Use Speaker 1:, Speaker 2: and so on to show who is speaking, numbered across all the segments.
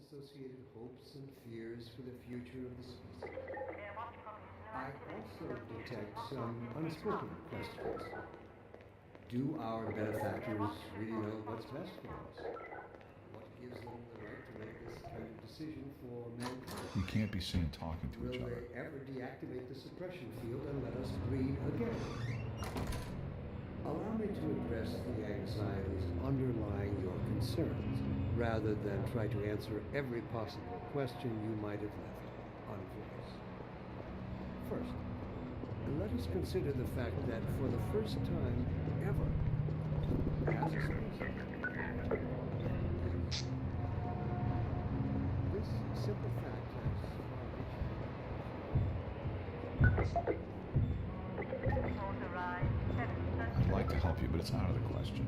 Speaker 1: associated hopes and fears for the future of the species. I also detect some unspoken questions. Do our benefactors really know what's best for us? What gives them the right to make this kind of decision for mankind?
Speaker 2: You can't be seen talking to each
Speaker 1: Will
Speaker 2: other.
Speaker 1: they ever deactivate the suppression field and let us breed again? Allow me to address the anxieties underlying your concerns, rather than try to answer every possible question you might have left unvoiced. First, let us consider the fact that for the first time ever, as a species, this simple fact has
Speaker 2: I'd like to help you, but it's out of the question.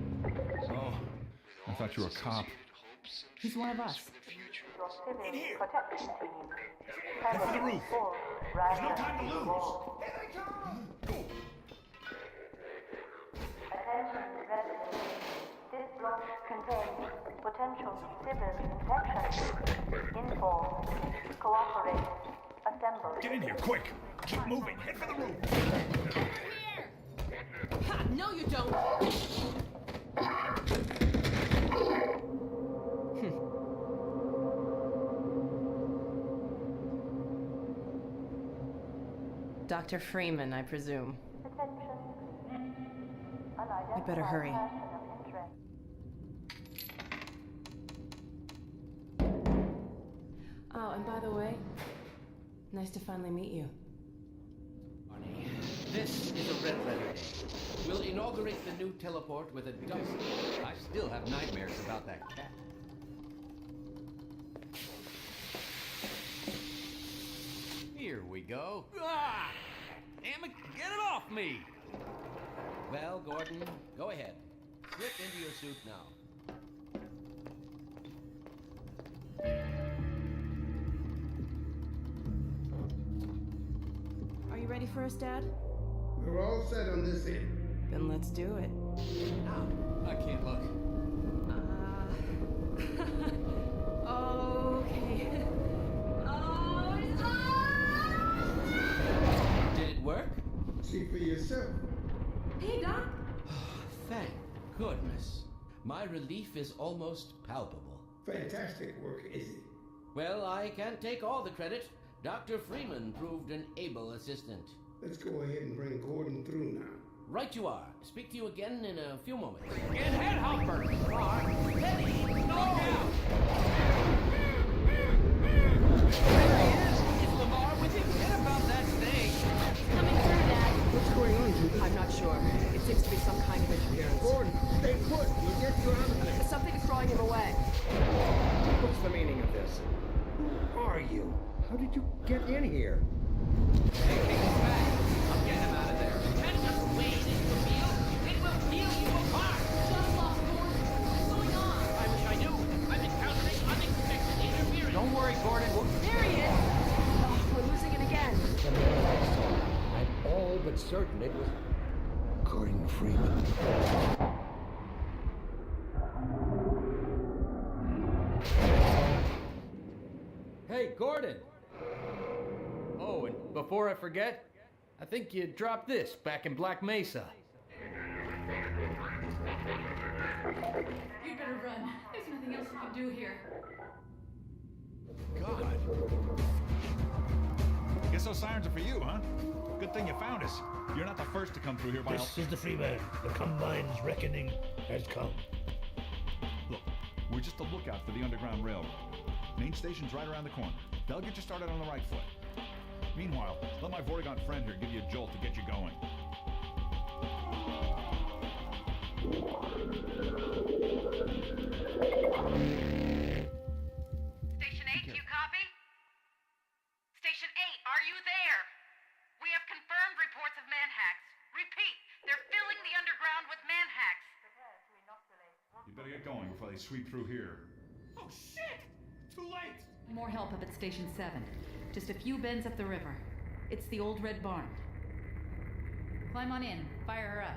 Speaker 2: Oh, I thought you were a cop.
Speaker 3: He's one of us.
Speaker 4: In here! Head for the roof! There's no time to lose! Here they come!
Speaker 5: Attention residents. This block contains potential civil infection. Inform. Cooperate. Assemble.
Speaker 4: Get in here, quick! Keep moving! Head for the roof!
Speaker 3: Ha! No, you don't! Dr. Freeman, I presume.
Speaker 5: Attention.
Speaker 3: You better hurry. Oh, and by the way, nice to finally meet you.
Speaker 6: This is a red letter day. We'll inaugurate the new teleport with a dozen. I still have nightmares about that cat. Here we go. Ah! Damn it, get it off me! Well, Gordon, go ahead. Slip into your suit now.
Speaker 3: Are you ready for us, Dad?
Speaker 7: We're all set on this end.
Speaker 3: Then let's do it.
Speaker 6: Ow, I can't look.
Speaker 3: Okay.
Speaker 6: Did it work?
Speaker 7: See for yourself.
Speaker 3: Hey, Doc.
Speaker 6: Thank goodness. My relief is almost palpable.
Speaker 7: Fantastic work, Izzy.
Speaker 6: Well, I can't take all the credit. Dr. Freeman proved an able assistant.
Speaker 7: Let's go ahead and bring Gordon through now.
Speaker 6: Right you are. Speak to you again in a few moments. Get head hopper! Steady! No! There he is! Is Lamar with him? Get about that stage!
Speaker 3: Coming through, Dad.
Speaker 1: What's going on, Judy?
Speaker 3: I'm not sure. It seems to be some kind of interference.
Speaker 1: Gordon, stay put. We'll get you out of there.
Speaker 3: Something is drawing him away.
Speaker 1: What's the meaning of this? Who are you? How did you get in here?
Speaker 6: Hey, take him back! I'm getting him out of there. You can't just wade into a meal. It will peel you apart!
Speaker 3: Just lost Gordon. What's going on?
Speaker 6: I wish I knew. I'm encountering unexpected interference. Don't worry, Gordon.
Speaker 3: There he is. Oh, we're losing it again.
Speaker 1: The man I saw. I'm all but certain it was Gordon Freeman.
Speaker 6: Hey, Gordon! Oh, and before I forget, I think you dropped this back in Black Mesa.
Speaker 8: You better run. There's nothing else you can do here.
Speaker 2: God. Guess those sirens are for you, huh? Good thing you found us. You're not the first to come through here by
Speaker 9: This is the Freeman. The Combine's reckoning has come.
Speaker 2: Look, we're just a lookout for the Underground Railroad. Main station's right around the corner. They'll get you started on the right foot. Meanwhile, let my Vortigaunt friend here give you a jolt to get you going.
Speaker 10: Station 8, you copy? Station 8, are you there? We have confirmed reports of manhacks. Repeat, they're filling the underground with manhacks.
Speaker 2: You better get going before they sweep through here.
Speaker 4: Oh, shit! Too late!
Speaker 8: More help up at Station 7. Just a few bends up the river. It's the old red barn. Climb on in. Fire her up.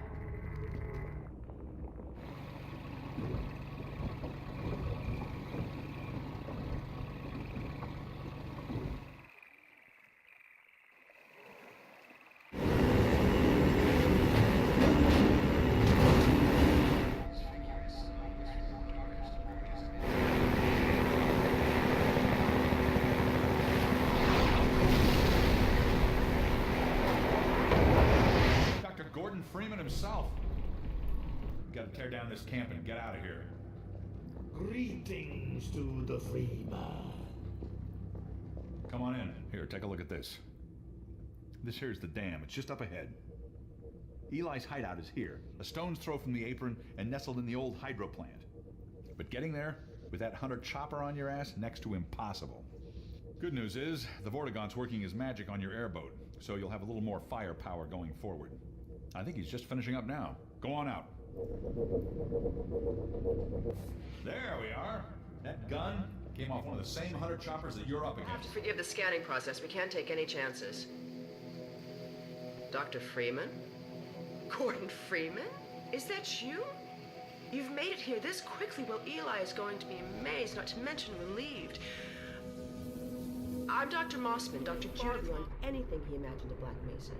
Speaker 2: Freeman himself. We gotta tear down this camp and get out of here.
Speaker 9: Greetings to the free man.
Speaker 2: Come on in. Here, take a look at this. This here's the dam. It's just up ahead. Eli's hideout is here, a stone's throw from the apron and nestled in the old hydro plant. But getting there, with that hunter chopper on your ass, next to impossible. Good news is, the Vortigaunt's working his magic on your airboat, so you'll have a little more firepower going forward. I think he's just finishing up now. Go on out. There we are. That gun came off one of the same hunter choppers that you're up
Speaker 11: You'll have to
Speaker 2: against.
Speaker 11: forgive the scanning process. We can't take any chances. Dr. Freeman? Gordon Freeman? Is that you? You've made it here this quickly. Well, Eli is going to be amazed, not to mention relieved. I'm Dr. Mossman, Dr. Q beyond anything he imagined at Black Mesa.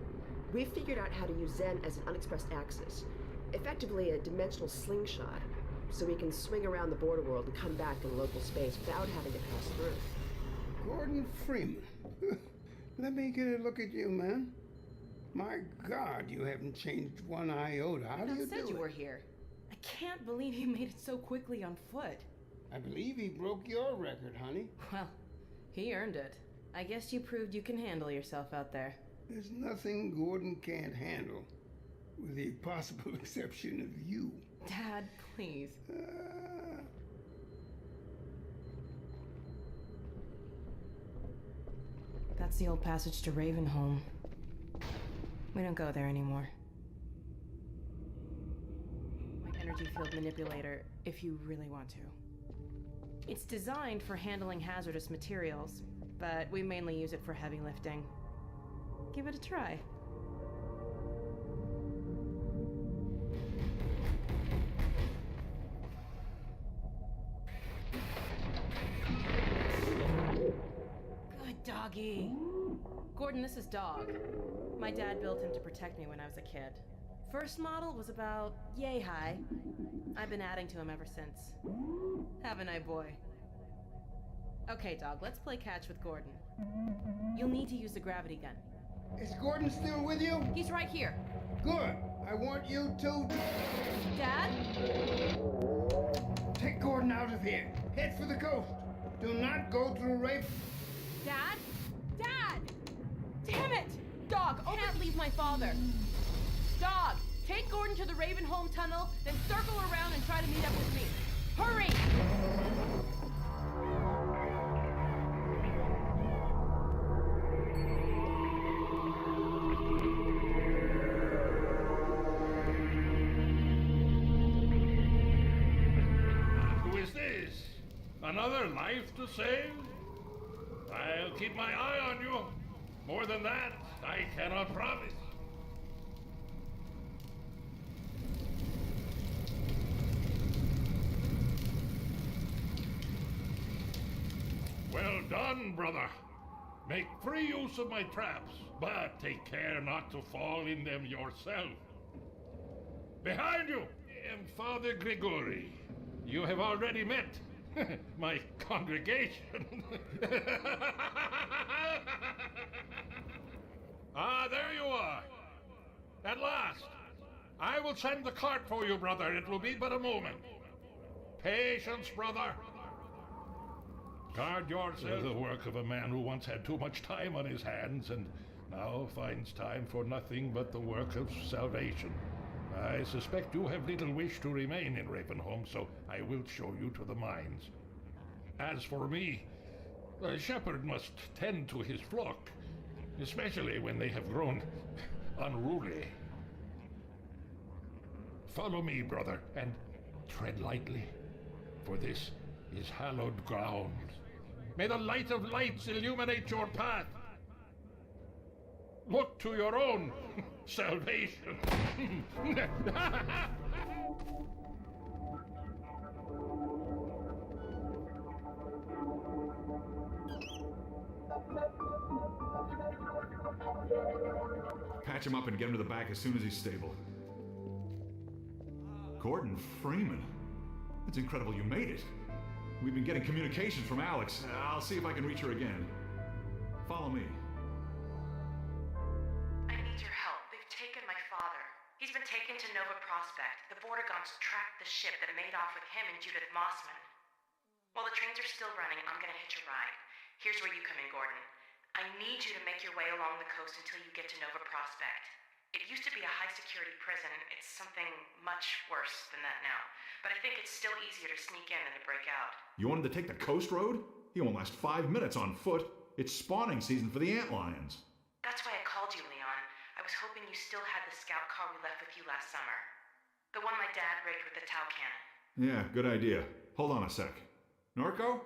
Speaker 11: We've figured out how to use Zen as an unexpressed axis, effectively a dimensional slingshot, so we can swing around the border world and come back in local space without having to pass through.
Speaker 7: Gordon Freeman. Let me get a look at you, man. My God, you haven't changed one iota. How do you do it?
Speaker 3: You were here. I can't believe you made it so quickly on foot.
Speaker 7: I believe he broke your record, honey.
Speaker 3: Well, he earned it. I guess you proved you can handle yourself out there.
Speaker 7: There's nothing Gordon can't handle, with the possible exception of you.
Speaker 3: Dad, please. That's the old passage to Ravenholm. We don't go there anymore. My energy field manipulator, if you really want to. It's designed for handling hazardous materials, but we mainly use it for heavy lifting. Give it a try. Good doggy. Gordon, this is Dog. My dad built him to protect me when I was a kid. First model was about yay high. I've been adding to him ever since. Haven't I, boy? Okay, Dog, let's play catch with Gordon. You'll need to use the gravity gun.
Speaker 7: Is Gordon still with you?
Speaker 3: He's right here.
Speaker 7: Good. I want you to...
Speaker 3: Dad?
Speaker 7: Take Gordon out of here. Head for the coast. Do not go through Rafe.
Speaker 3: Dad? Dad! Damn it! Dog, can't leave my father. Dog, take Gordon to the Ravenholm tunnel, then circle around and try to meet up with me. Hurry!
Speaker 9: Who is this? Another life to save? I'll keep my eye on you. More than that, I cannot promise. Well done, brother. Make free use of my traps, but take care not to fall in them yourself. Behind you, Father Grigori. You have already met my congregation. Ah, there you are. At last. I will send the cart for you, brother. It will be but a moment. Patience, brother. Guard yourself. The work of a man who once had too much time on his hands and now finds time for nothing but the work of salvation. I suspect you have little wish to remain in Ravenholm, so I will show you to the mines. As for me, a shepherd must tend to his flock, especially when they have grown unruly. Follow me, brother, and tread lightly, for this is hallowed ground. May the light of lights illuminate your path. Look to your own salvation.
Speaker 2: Patch him up and get him to the back as soon as he's stable. Gordon Freeman. It's incredible you made it. We've been getting communications from Alex. I'll see if I can reach her again. Follow me.
Speaker 10: I need your help. They've taken my father. He's been
Speaker 3: ship that made off with him and Judith Mossman. While the trains are still running, I'm gonna hitch a ride. Here's where you come in, Gordon. I need you to make your way along the coast until you get to Nova Prospect. It used to be a high-security prison. It's something much worse than that now. But I think it's still easier to sneak in than to break out.
Speaker 2: You wanted to take the coast road? You won't last 5 minutes on foot. It's spawning season for the Antlions.
Speaker 3: That's why I called you, Leon. I was hoping you still had the scout car we left with you last summer. The one my dad rigged with the Tau cannon.
Speaker 2: Yeah, good idea. Hold on a sec. Norco?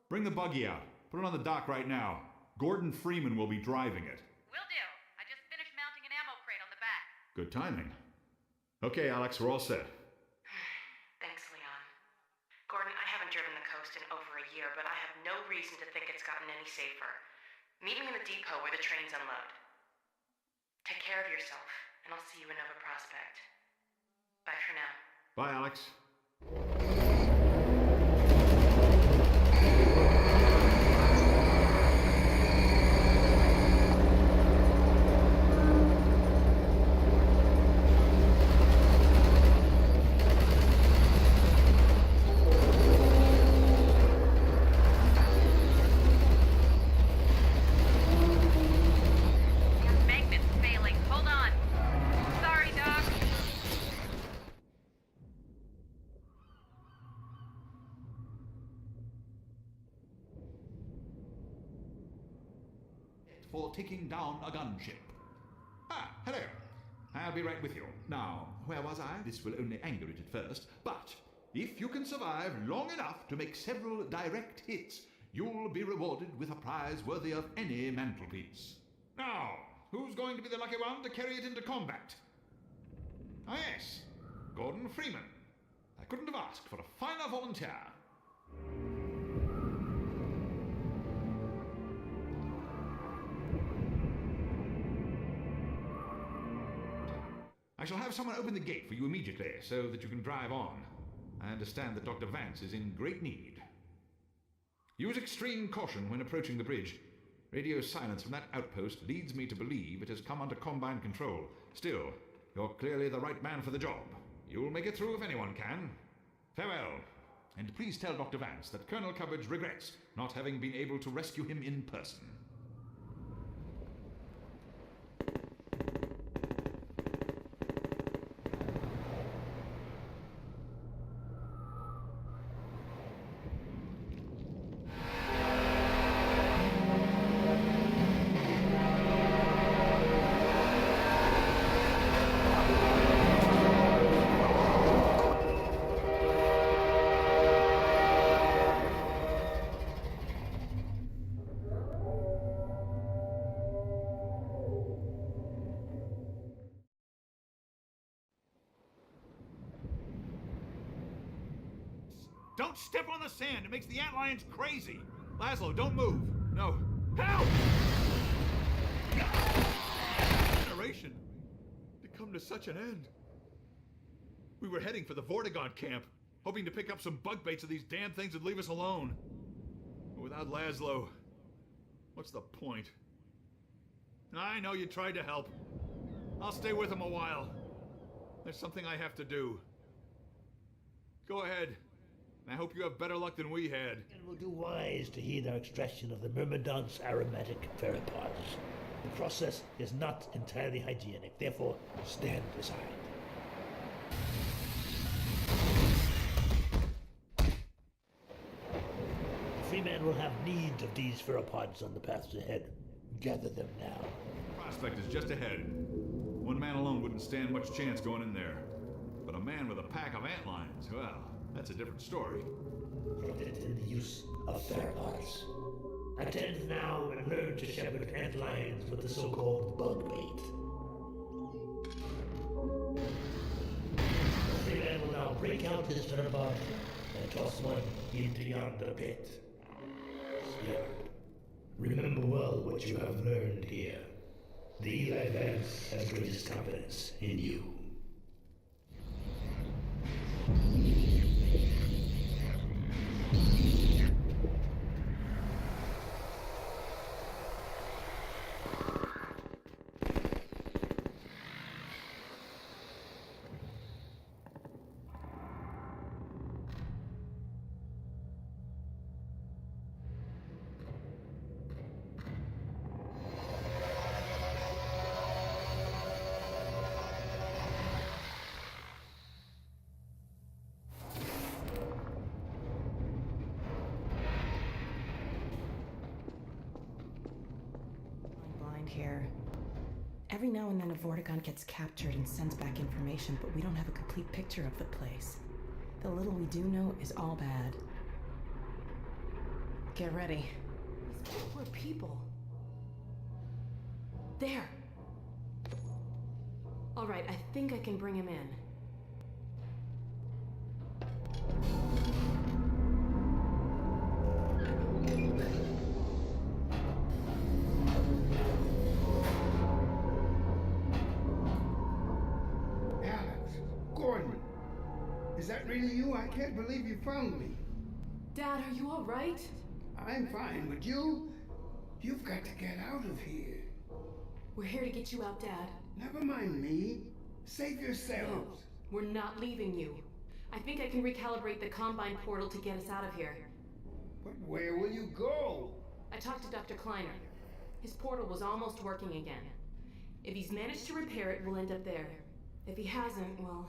Speaker 2: Bring the buggy out. Put it on the dock right now. Gordon Freeman will be driving it.
Speaker 10: Will do. I just finished mounting an ammo crate on the back.
Speaker 2: Good timing. Okay, Alex, we're all set.
Speaker 3: Thanks, Leon. Gordon, I haven't driven the coast in over a year, but I have no reason to think it's gotten any safer. Meet me in the depot where the trains unload. Take care of yourself, and I'll see you in Nova Prospect. Bye for now.
Speaker 2: Bye, Alex. For taking down a gunship. Ah, hello. I'll be right with you. Now, where was I? This will only anger it at first, but if you can survive long enough to make several direct hits, you'll be rewarded with a prize worthy of any mantelpiece. Now, who's going to be the lucky one to carry it into combat? Ah, yes, Gordon Freeman. I couldn't have asked for a finer volunteer. I shall have someone open the gate for you immediately, so that you can drive on. I understand that Dr. Vance is in great need. Use extreme caution when approaching the bridge. Radio silence from that outpost leads me to believe it has come under Combine control. Still, you're clearly the right man for the job. You'll make it through if anyone can. Farewell. And please tell Dr. Vance that Colonel Cupboards regrets not having been able to rescue him in person. Don't step on the sand. It makes the Antlions crazy. Laszlo, don't move. No. Help! Generation to come to such an end. We were heading for the Vortigaunt camp, hoping to pick up some bug baits so these damn things would leave us alone. But without Laszlo, what's the point? I know you tried to help. I'll stay with him a while. There's something I have to do. Go ahead. I hope you have better luck than we had.
Speaker 12: It will do wise to heed our extraction of the Myrmidon's aromatic pheropods. The process is not entirely hygienic, therefore stand aside. The Freeman will have need of these pheropods on the paths ahead. Gather them now.
Speaker 2: Prospect is just ahead. One man alone wouldn't stand much chance going in there. But a man with a pack of antlions, well, that's a different story.
Speaker 12: Aided in the use of pheropods. Attend now and learn to shepherd antlions with the so-called bug bait. The Freeman will now break out his pheropod and toss one into yonder pit. Spirit, remember well what you have learned here. The Eli Vance has greatest confidence in you.
Speaker 3: here. Every now and then a Vortigaunt gets captured and sends back information, but we don't have a complete picture of the place. The little we do know is all bad. Get ready. These poor people. There! Alright, I think I can bring him in.
Speaker 7: Gordon, is that really you? I can't believe you found me.
Speaker 3: Dad, are you all right?
Speaker 7: I'm fine, but you've got to get out of here.
Speaker 3: We're here to get you out, Dad.
Speaker 7: Never mind me. Save yourselves.
Speaker 3: No, we're not leaving you. I think I can recalibrate the Combine portal to get us out of here.
Speaker 7: But where will you go?
Speaker 3: I talked to Dr. Kleiner. His portal was almost working again. If he's managed to repair it, we'll end up there. If he hasn't, well,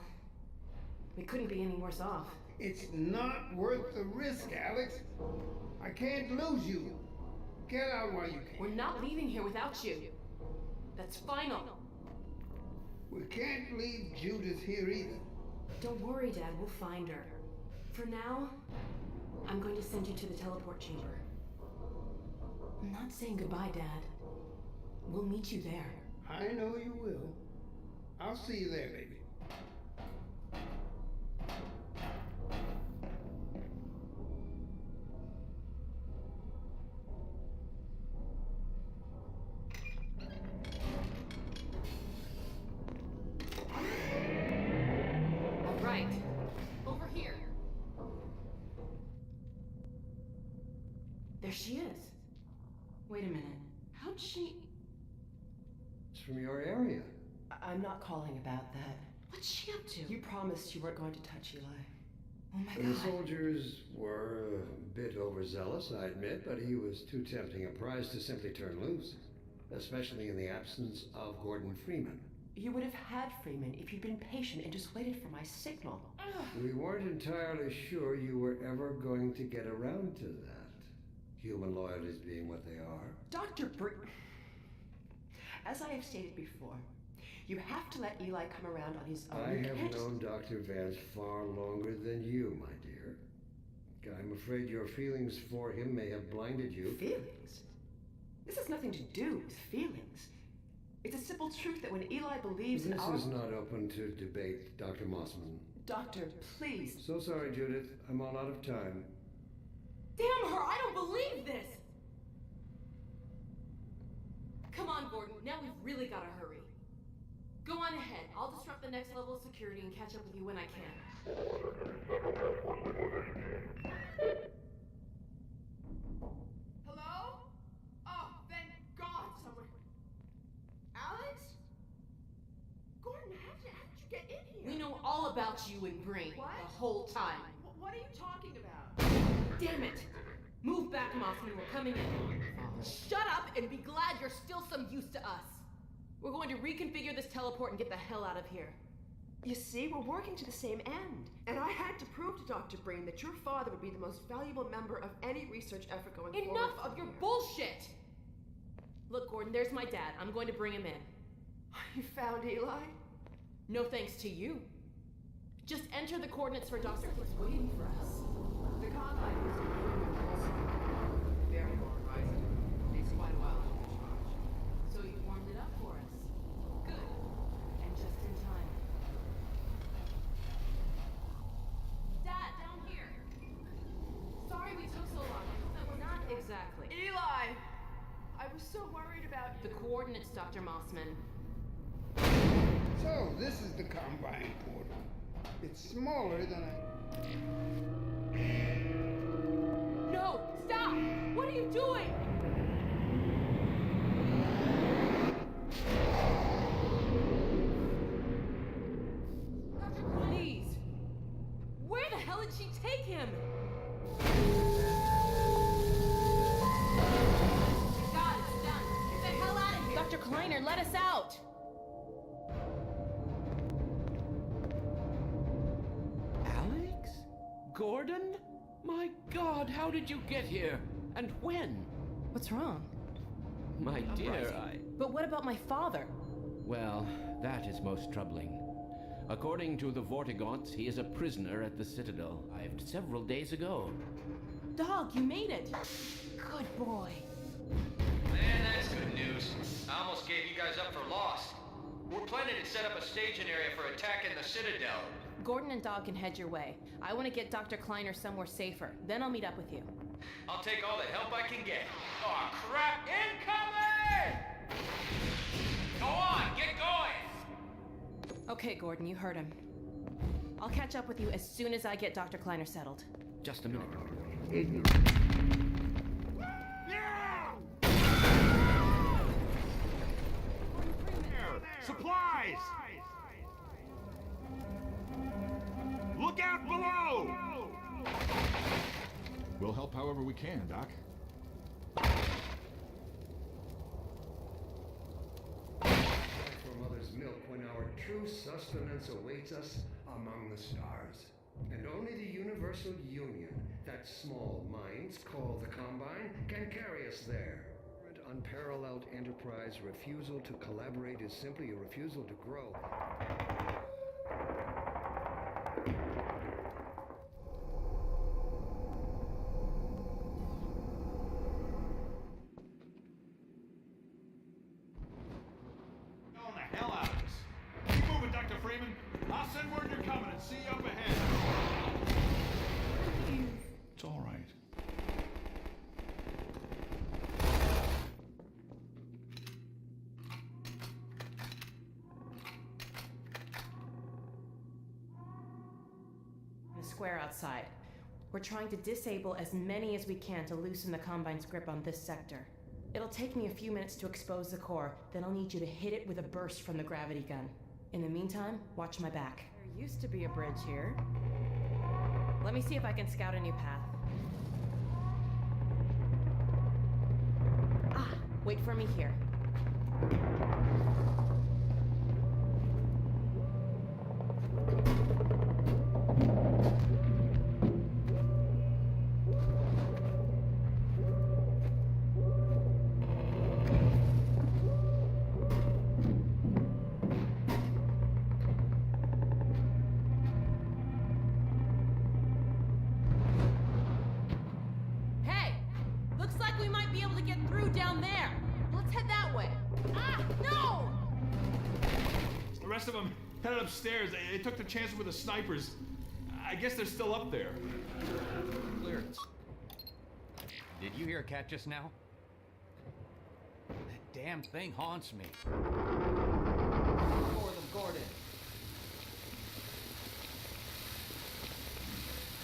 Speaker 3: we couldn't be any worse off.
Speaker 7: It's not worth the risk, Alex. I can't lose you. Get out while you can.
Speaker 3: We're not leaving here without you. That's final.
Speaker 7: We can't leave Judith here either.
Speaker 3: Don't worry, Dad. We'll find her. For now, I'm going to send you to the teleport chamber. I'm not saying goodbye, Dad. We'll meet you there.
Speaker 7: I know you will. I'll see you there, baby.
Speaker 3: All right. Over here. There she is. Wait a minute. How'd she...
Speaker 1: It's from your area.
Speaker 11: I'm not calling about that.
Speaker 3: What's she up to?
Speaker 11: You promised you weren't going to touch Eli.
Speaker 3: Oh my
Speaker 1: The
Speaker 3: God.
Speaker 1: soldiers were a bit overzealous, I admit, but he was too tempting a prize to simply turn loose, especially in the absence of Gordon Freeman.
Speaker 11: You would have had Freeman if you'd been patient and just waited for my signal.
Speaker 1: We weren't entirely sure you were ever going to get around to that, human loyalties being what they are.
Speaker 11: Dr. Breen, as I have stated before, you have to let Eli come around on his own.
Speaker 1: I have known Dr. Vance far longer than you, my dear. I'm afraid your feelings for him may have blinded you.
Speaker 11: Feelings? This has nothing to do with feelings. It's a simple truth that when Eli believes in our...
Speaker 1: This is not open to debate, Dr. Mossman.
Speaker 11: Doctor, please.
Speaker 1: So sorry, Judith. I'm all out of time.
Speaker 3: Damn her! I don't believe this! Come on, Gordon. Now we've really got to hurry. Go on ahead. I'll disrupt the next level of security and catch up with you when I can.
Speaker 13: Hello? Oh, thank God someone... Alex? Gordon, how did you get in here?
Speaker 3: We know all about you and Breen.
Speaker 13: What?
Speaker 3: The whole time.
Speaker 13: What are you talking about?
Speaker 3: Damn it! Move back, Mossman. We're coming in. Shut up and be glad you're still some use to us. We're going to reconfigure this teleport and get the hell out of here.
Speaker 11: You see, we're working to the same end. And I had to prove to Dr. Breen that your father would be the most valuable member of any research effort going forward.
Speaker 3: Enough of your bullshit! Look, Gordon, there's my dad. I'm going to bring him in.
Speaker 11: You found Eli?
Speaker 3: No thanks to you. Just enter the coordinates for Dr. He's waiting for us.
Speaker 6: The Combine was very long horizon. Takes quite a while to recharge.
Speaker 3: So you warmed it up for us. Good. And just in time. Dad, down here. Sorry we took so long. That was not exactly.
Speaker 13: Eli! I was so worried about you.
Speaker 3: The coordinates, Dr. Mossman.
Speaker 7: So, this is the Combine portal. It's smaller than
Speaker 3: No! Stop! What are you doing? Doctor, please! Where the hell did she take him? God, it's done. Get the hell out of here! Dr. Kleiner, let us out!
Speaker 6: Alex? My dear,
Speaker 3: But what about my father?
Speaker 6: Well, that is most troubling. According to the Vortigaunts, he is a prisoner at the Citadel. Arrived several days ago.
Speaker 3: Dog, you made it. Good boy.
Speaker 14: Man, that's good news. I almost gave you guys up for lost. We're planning to set up a staging area for attacking the Citadel.
Speaker 3: Gordon and Dog can head your way. I want to get Dr. Kleiner somewhere safer. Then I'll meet up with you.
Speaker 14: I'll take all the help I can get. Oh, crap! Incoming! Go on, get going!
Speaker 3: Okay, Gordon, you heard him. I'll catch up with you as soon as I get Dr. Kleiner settled.
Speaker 6: Just a minute.
Speaker 15: Supplies! Look out below!
Speaker 2: We'll help however we can, Doc.
Speaker 1: For mother's milk when our true sustenance awaits us among the stars. And only the Universal Union, that small minds call the Combine, can carry us there. Unparalleled enterprise refusal to collaborate is simply a refusal to grow.
Speaker 2: Going the hell out of this. Keep moving, Dr. Freeman. I'll send word you're coming and see you up ahead. It's all right.
Speaker 3: The square outside. We're trying to disable as many as we can to loosen the Combine's grip on this sector. It'll take me a few minutes to expose the core, then I'll need you to hit it with a burst from the gravity gun. In the meantime, watch my back. There used to be a bridge here. Let me see if I can scout a new path. Ah, wait for me here.
Speaker 2: Headed upstairs. They took the chance with the snipers. I guess they're still up there.
Speaker 6: Clearance. Did you hear a cat just now? That damn thing haunts me. For them, Gordon.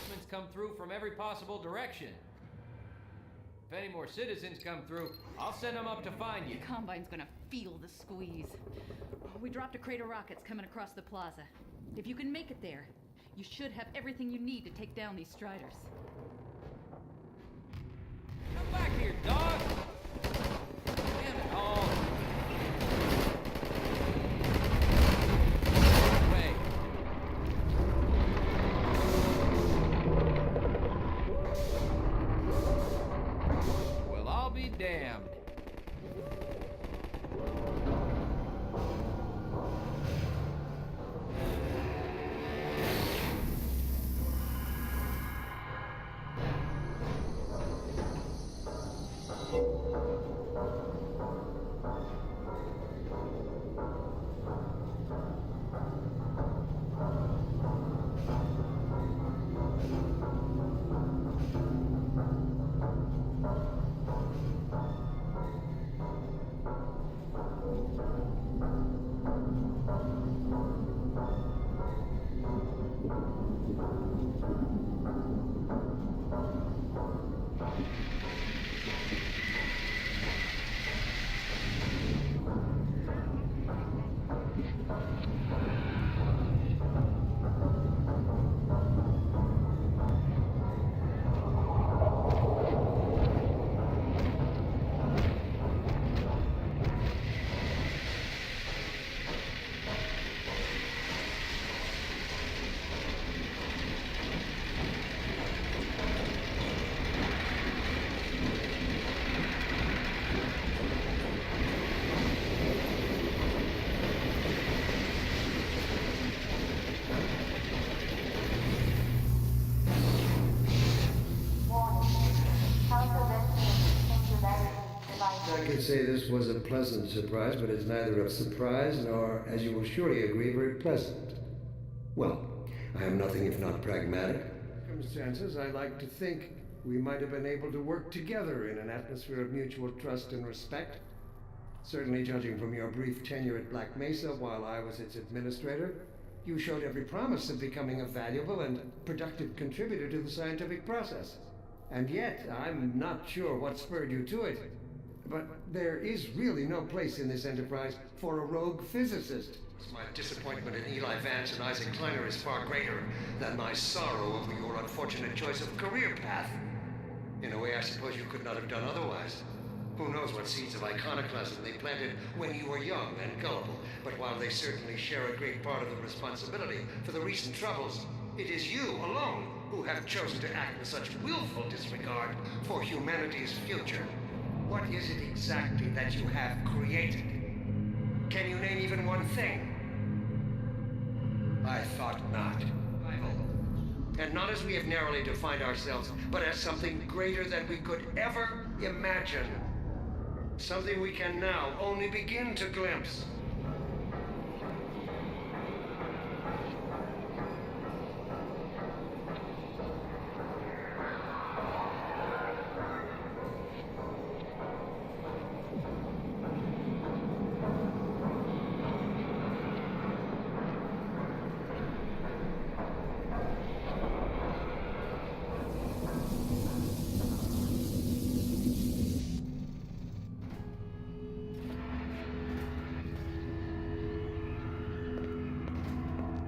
Speaker 6: Humans come through from every possible direction. If any more citizens come through, I'll send them up to find you.
Speaker 8: The Combine's gonna feel the squeeze. We dropped a crate of rockets coming across the plaza. If you can make it there, you should have everything you need to take down these Striders.
Speaker 6: Come back here, dog! Damn it all! Way. Well, I'll be damned.
Speaker 1: I could say this was a pleasant surprise, but it's neither a surprise nor, as you will surely agree, very pleasant. Well, I am nothing if not pragmatic. Circumstances, I like to think we might have been able to work together in an atmosphere of mutual trust and respect. Certainly, judging from your brief tenure at Black Mesa while I was its administrator, you showed every promise of becoming a valuable and productive contributor to the scientific process. And yet, I'm not sure what spurred you to it. But there is really no place in this enterprise for a rogue physicist. My disappointment in Eli Vance and Isaac Kleiner is far greater than my sorrow over your unfortunate choice of career path. In a way, I suppose you could not have done otherwise. Who knows what seeds of iconoclasm they planted when you were young and gullible, but while they certainly share a great part of the responsibility for the recent troubles, it is you alone who have chosen to act with such willful disregard for humanity's future. What is it exactly that you have created? Can you name even one thing? I thought not. And not as we have narrowly defined ourselves, but as something greater than we could ever imagine. Something we can now only begin to glimpse.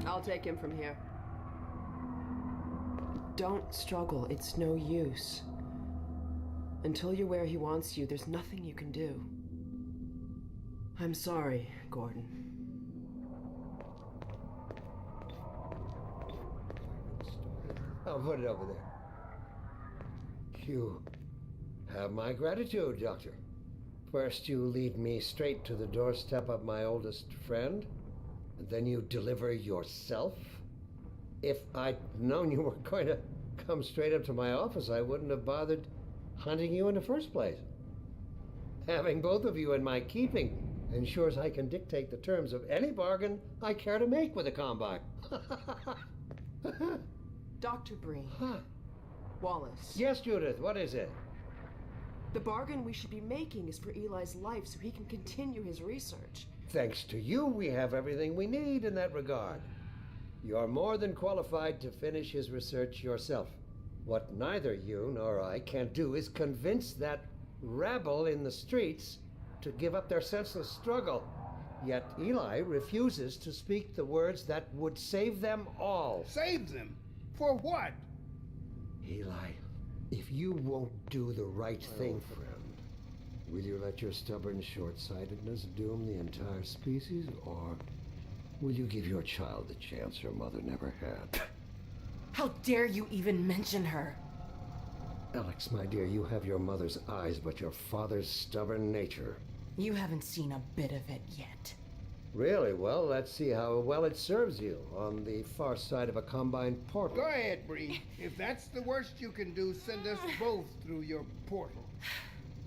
Speaker 11: I'll take him from here. Don't struggle. It's no use. Until you're where he wants you, there's nothing you can do. I'm sorry, Gordon.
Speaker 1: I'll put it over there. You have my gratitude, Doctor. First, you lead me straight to the doorstep of my oldest friend, and then you deliver yourself. If I'd known you were going to come straight up to my office, I wouldn't have bothered hunting you in the first place. Having both of you in my keeping ensures I can dictate the terms of any bargain I care to make with the Combine.
Speaker 11: Dr. Breen.
Speaker 1: Huh.
Speaker 11: Wallace.
Speaker 1: Yes, Judith, what is it?
Speaker 11: The bargain we should be making is for Eli's life so he can continue his research.
Speaker 1: Thanks to you, we have everything we need in that regard. You're more than qualified to finish his research yourself. What neither you nor I can do is convince that rabble in the streets to give up their senseless struggle. Yet Eli refuses to speak the words that would save them all.
Speaker 7: Save them? For what?
Speaker 1: Eli, if you won't do the right thing, friend, will you let your stubborn short-sightedness doom the entire species, or will you give your child the chance her mother never had?
Speaker 3: How dare you even mention her?
Speaker 1: Alex, my dear, you have your mother's eyes, but your father's stubborn nature.
Speaker 3: You haven't seen a bit of it yet.
Speaker 1: Really? Well, let's see how well it serves you on the far side of a Combine portal.
Speaker 7: Go ahead, Breen. If that's the worst you can do, send us both through your portal.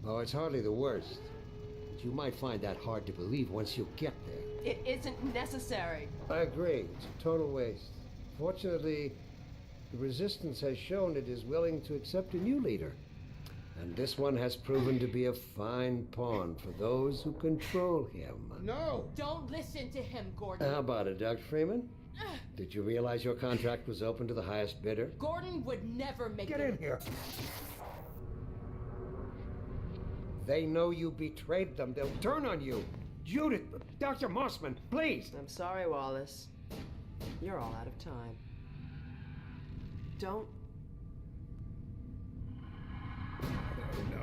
Speaker 1: Oh, it's hardly the worst. But you might find that hard to believe once you get there.
Speaker 11: It isn't necessary.
Speaker 1: I agree. It's a total waste. Fortunately, the Resistance has shown it is willing to accept a new leader. And this one has proven to be a fine pawn for those who control him.
Speaker 7: No!
Speaker 8: Don't listen to him, Gordon.
Speaker 1: How about it, Dr. Freeman? Did you realize your contract was open to the highest bidder?
Speaker 8: Gordon would never make
Speaker 1: Get in here. They know you betrayed them. They'll turn on you. Judith, Dr. Mossman, please.
Speaker 11: I'm sorry, Wallace. You're all out of time. Don't.
Speaker 7: No.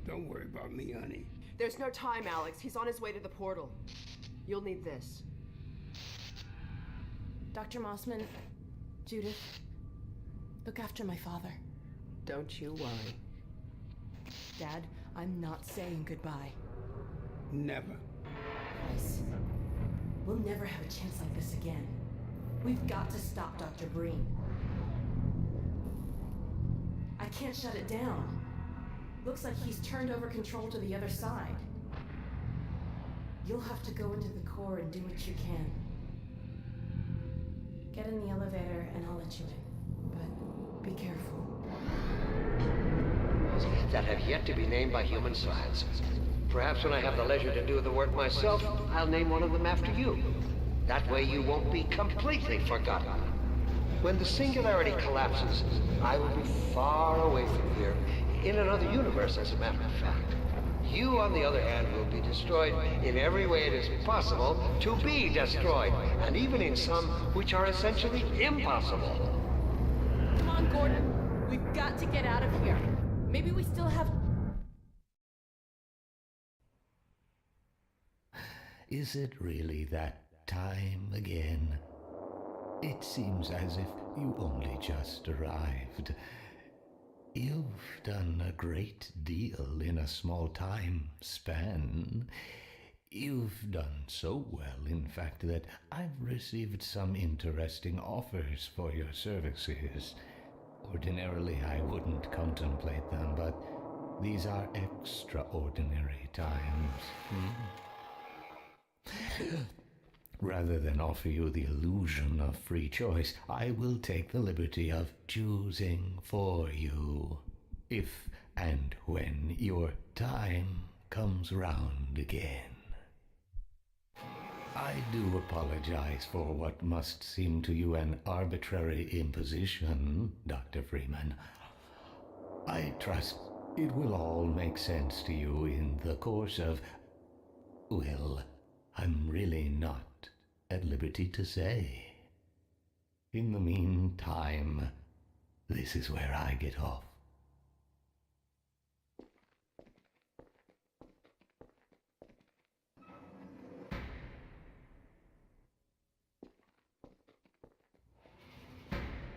Speaker 7: Don't worry about me, honey.
Speaker 11: There's no time, Alex. He's on his way to the portal. You'll need this.
Speaker 3: Dr. Mossman, Judith, look after my father.
Speaker 11: Don't you worry.
Speaker 3: Dad, I'm not saying goodbye.
Speaker 7: Never.
Speaker 3: Guys, we'll never have a chance like this again. We've got to stop Dr. Breen. I can't shut it down. Looks like he's turned over control to the other side. You'll have to go into the core and do what you can. Get in the elevator and I'll let you in. But be careful.
Speaker 1: That have yet to be named by human science. Perhaps when I have the leisure to do the work myself, I'll name one of them after you. That way you won't be completely forgotten. When the singularity collapses, I will be far away from here, in another universe, as a matter of fact. You, on the other hand, will be destroyed in every way it is possible to be destroyed, and even in some which are essentially impossible.
Speaker 3: Come on, Gordon. We've got to get out of here. Maybe we still have...
Speaker 12: Is it really that time again? It seems as if you only just arrived. You've done a great deal in a small time span. You've done so well, in fact, that I've received some interesting offers for your services. Ordinarily, I wouldn't contemplate them, but these are extraordinary times. Rather than offer you the illusion of free choice, I will take the liberty of choosing for you, if and when your time comes round again. I do apologize for what must seem to you an arbitrary imposition, Dr. Freeman. I trust it will all make sense to you in the course of... well, I'm really not at liberty to say. In the meantime, this is where I get off.